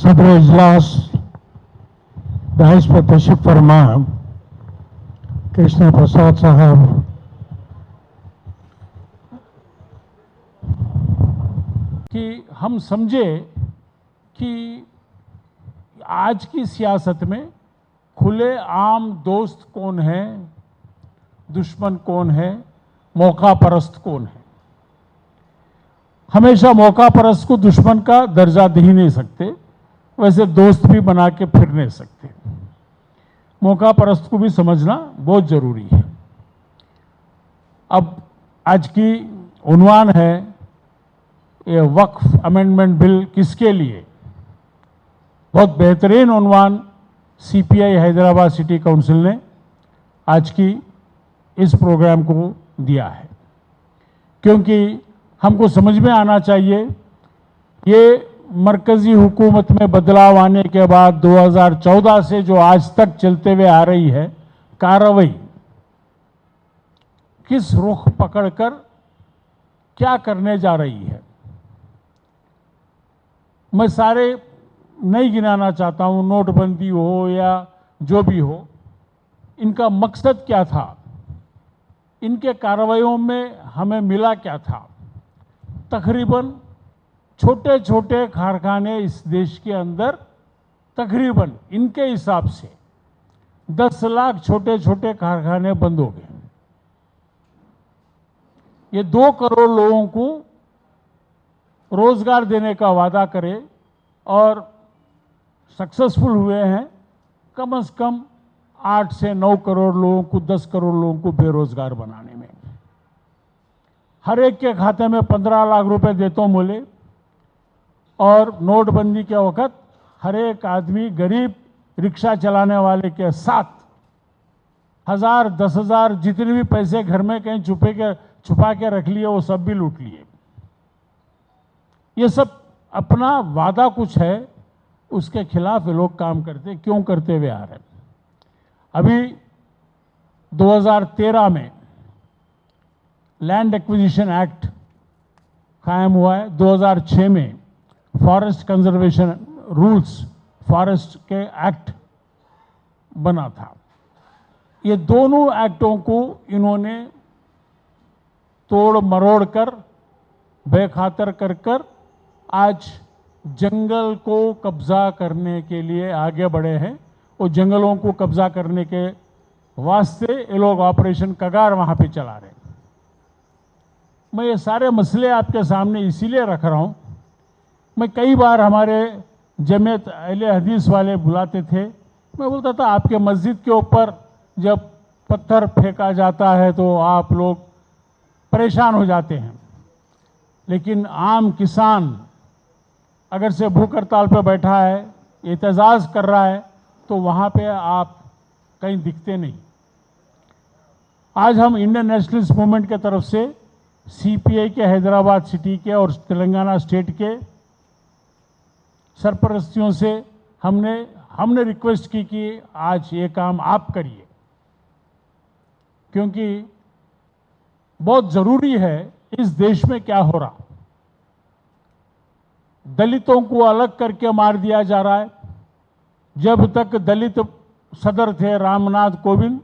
सदर इजलास दाइश पर तशरीफ फरमा कृष्ण प्रसाद साहब कि हम समझे कि आज की सियासत में खुले आम दोस्त कौन है, दुश्मन कौन है, मौका परस्त कौन है। हमेशा मौका परस्त को दुश्मन का दर्जा दे ही नहीं सकते, वैसे दोस्त भी बना के फिर नहीं सकते। मौका परस्त को भी समझना बहुत जरूरी है। अब आज की उन्वान है ये वक्फ अमेंडमेंट बिल किसके लिए। बहुत बेहतरीन उन्वान सीपीआई हैदराबाद सिटी काउंसिल ने आज की इस प्रोग्राम को दिया है, क्योंकि हमको समझ में आना चाहिए ये मरकजी हुकूमत में बदलाव आने के बाद 2014 से जो आज तक चलते हुए आ रही है कार्रवाई किस रुख पकड़कर क्या करने जा रही है। मैं सारे नहीं गिनाना चाहता हूं, नोटबंदी हो या जो भी हो, इनका मकसद क्या था, इनके कार्रवाइयों में हमें मिला क्या था। तकरीबन छोटे छोटे कारखाने इस देश के अंदर तकरीबन इनके हिसाब से 10 लाख छोटे छोटे कारखाने बंद हो गए। ये 2 करोड़ लोगों को रोजगार देने का वादा करे और सक्सेसफुल हुए हैं। कम से कम 8 से 9 करोड़ लोगों को, 10 करोड़ लोगों को बेरोजगार बनाने में। हर एक के खाते में 15 लाख रुपए देता हूं बोले, और नोटबंदी के वक्त हर एक आदमी गरीब रिक्शा चलाने वाले के 7,000 10,000 जितने भी पैसे घर में कहीं छुपा के रख लिए वो सब भी लूट लिए। ये सब अपना वादा कुछ है, उसके खिलाफ ये लोग काम करते क्यों करते हुए आ रहे हैं। अभी 2013 में लैंड एक्विजिशन एक्ट कायम हुआ है। 2006 में फॉरेस्ट कंजर्वेशन रूल्स, फॉरेस्ट के एक्ट बना था। ये दोनों एक्टों को इन्होंने तोड़ मरोड़ कर, बेखातर कर कर आज जंगल को कब्जा करने के लिए आगे बढ़े हैं। और जंगलों को कब्जा करने के वास्ते ये लोग ऑपरेशन कगार वहां पे चला रहे हैं। मैं ये सारे मसले आपके सामने इसीलिए रख रहा हूं। मैं कई बार हमारे जमीयत अहले हदीस वाले बुलाते थे, मैं बोलता था आपके मस्जिद के ऊपर जब पत्थर फेंका जाता है तो आप लोग परेशान हो जाते हैं, लेकिन आम किसान अगर से भूख हड़ताल पर बैठा है, एहतजाज कर रहा है, तो वहां पे आप कहीं दिखते नहीं। आज हम इंडियन नेशनलिस्ट मूवमेंट के तरफ से सीपीआई के हैदराबाद सिटी के और तेलंगाना स्टेट के सरपरस्तियों से हमने रिक्वेस्ट की कि आज ये काम आप करिए, क्योंकि बहुत जरूरी है इस देश में क्या हो रहा। दलितों को अलग करके मार दिया जा रहा है। जब तक दलित सदर थे रामनाथ कोविंद,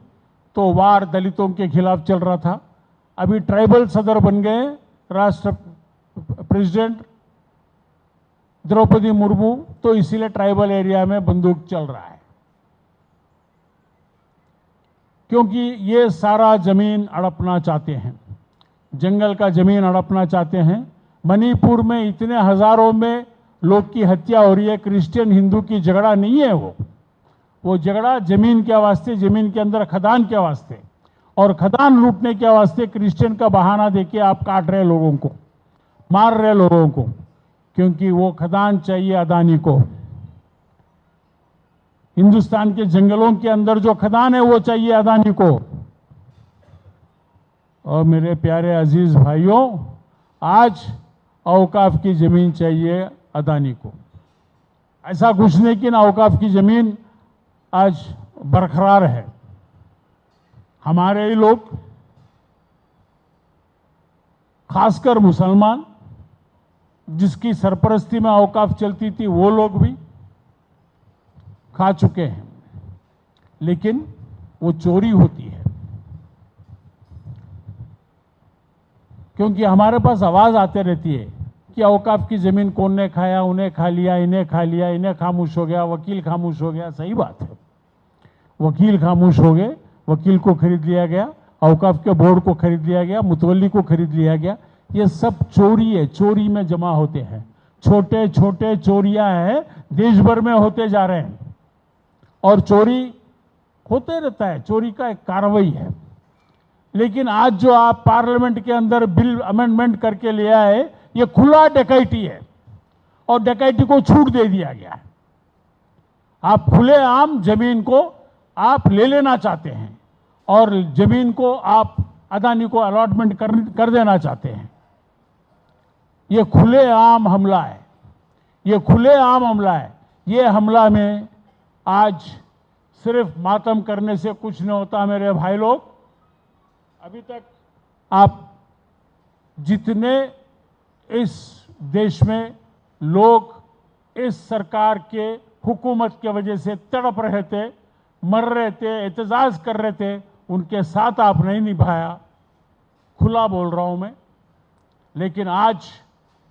तो वार दलितों के खिलाफ चल रहा था। अभी ट्राइबल सदर बन गए राष्ट्र प्रेसिडेंट द्रौपदी मुर्मू, तो इसीलिए ट्राइबल एरिया में बंदूक चल रहा है, क्योंकि ये सारा जमीन हड़पना चाहते हैं, जंगल का जमीन हड़पना चाहते हैं। मणिपुर में इतने हजारों में लोग की हत्या हो रही है। क्रिश्चियन हिंदू की झगड़ा नहीं है, वो झगड़ा जमीन के वास्ते, जमीन के अंदर खदान के वास्ते, और खदान लूटने के वास्ते क्रिश्चियन का बहाना देके आप काट रहे लोगों को, मार रहे लोगों को, क्योंकि वो खदान चाहिए अदानी को। हिंदुस्तान के जंगलों के अंदर जो खदान है वो चाहिए अदानी को। और मेरे प्यारे अजीज भाइयों, आज औकाफ की जमीन चाहिए अदानी को। ऐसा कुछ नहीं कि ना औकाफ की जमीन आज बरकरार है। हमारे ही लोग, खासकर मुसलमान जिसकी सरपरस्ती में औकाफ चलती थी, वो लोग भी खा चुके हैं, लेकिन वो चोरी होती है, क्योंकि हमारे पास आवाज आते रहती है कि औकाफ की जमीन कौन ने खाया, उन्हें खा लिया, इन्हें खा लिया, इन्हें खामोश हो गया, वकील खामोश हो गया। सही बात है, वकील खामोश हो गए, वकील को खरीद लिया गया, औकाफ के बोर्ड को खरीद लिया गया, मुतवल्ली को खरीद लिया गया। ये सब चोरी है, चोरी में जमा होते हैं। छोटे छोटे चोरियां हैं, देश भर में होते जा रहे हैं और चोरी होते रहता है, चोरी का एक कार्रवाई है। लेकिन आज जो आप पार्लियामेंट के अंदर बिल अमेंडमेंट करके ले आए, ये खुला डकैती है और डकैती को छूट दे दिया गया है। आप खुलेआम जमीन को आप ले लेना चाहते हैं और जमीन को आप अदानी को अलॉटमेंट कर देना चाहते हैं। ये खुलेआम हमला है, ये खुलेआम हमला है। ये हमला में आज सिर्फ मातम करने से कुछ नहीं होता मेरे भाई लोग। अभी तक आप जितने इस देश में लोग इस सरकार के हुकूमत की वजह से तड़प रहे थे, मर रहे थे, एहतजाज कर रहे थे, उनके साथ आप नहीं निभाया। खुला बोल रहा हूं मैं। लेकिन आज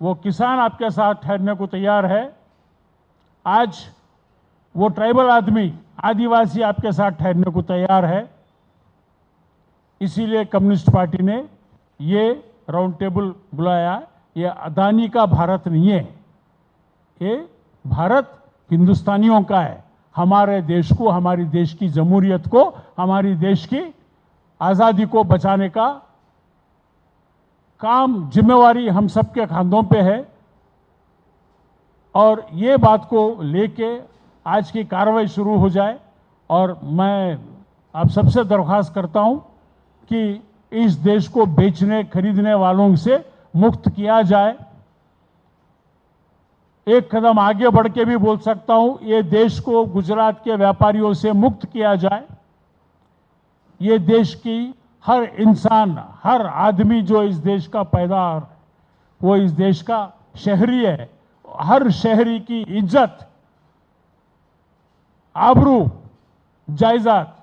वो किसान आपके साथ ठहरने को तैयार है। आज वो ट्राइबल आदमी, आदिवासी आपके साथ ठहरने को तैयार है। इसीलिए कम्युनिस्ट पार्टी ने ये राउंड टेबल बुलाया। ये अदानी का भारत नहीं है, ये भारत हिंदुस्तानियों का है। हमारे देश को, हमारी देश की जमहूरियत को, हमारी देश की आज़ादी को बचाने का काम, जिम्मेवारी हम सबके खांधों पे है। और ये बात को लेके आज की कार्रवाई शुरू हो जाए। और मैं आप सबसे दरख्वास्त करता हूं कि इस देश को बेचने खरीदने वालों से मुक्त किया जाए। एक कदम आगे बढ़ के भी बोल सकता हूं, ये देश को गुजरात के व्यापारियों से मुक्त किया जाए। ये देश की हर इंसान, हर आदमी जो इस देश का पैदावार है, वो इस देश का शहरी है। हर शहरी की इज्जत, आबरू, जायदाद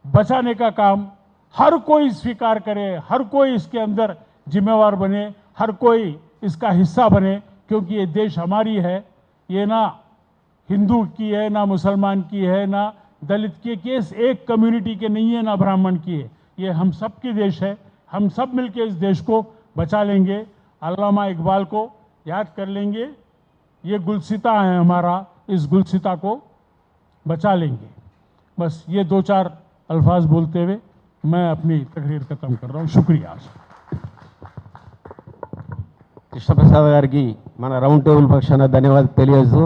बचाने का काम हर कोई स्वीकार करे, हर कोई इसके अंदर जिम्मेवार बने, हर कोई इसका हिस्सा बने। क्योंकि ये देश हमारी है, ये ना हिंदू की है, ना मुसलमान की है, ना दलित की, केस एक कम्युनिटी के नहीं है, ना ब्राह्मण की है। ये हम सब की देश है। हम सब मिलकर इस देश को बचा लेंगे। अल्लामा इकबाल को याद कर लेंगे। ये गुलसिता है हमारा, इस गुलसिता को बचा लेंगे। बस ये दो चार अल्फाज बोलते हुए मैं अपनी तकरीर खत्म कर रहा हूँ। शुक्रिया। కృష్ణప్రసాద్ గారికి మన రౌండ్ టేబుల్ పక్షాన ధన్యవాదాలు తెలియజేస్తూ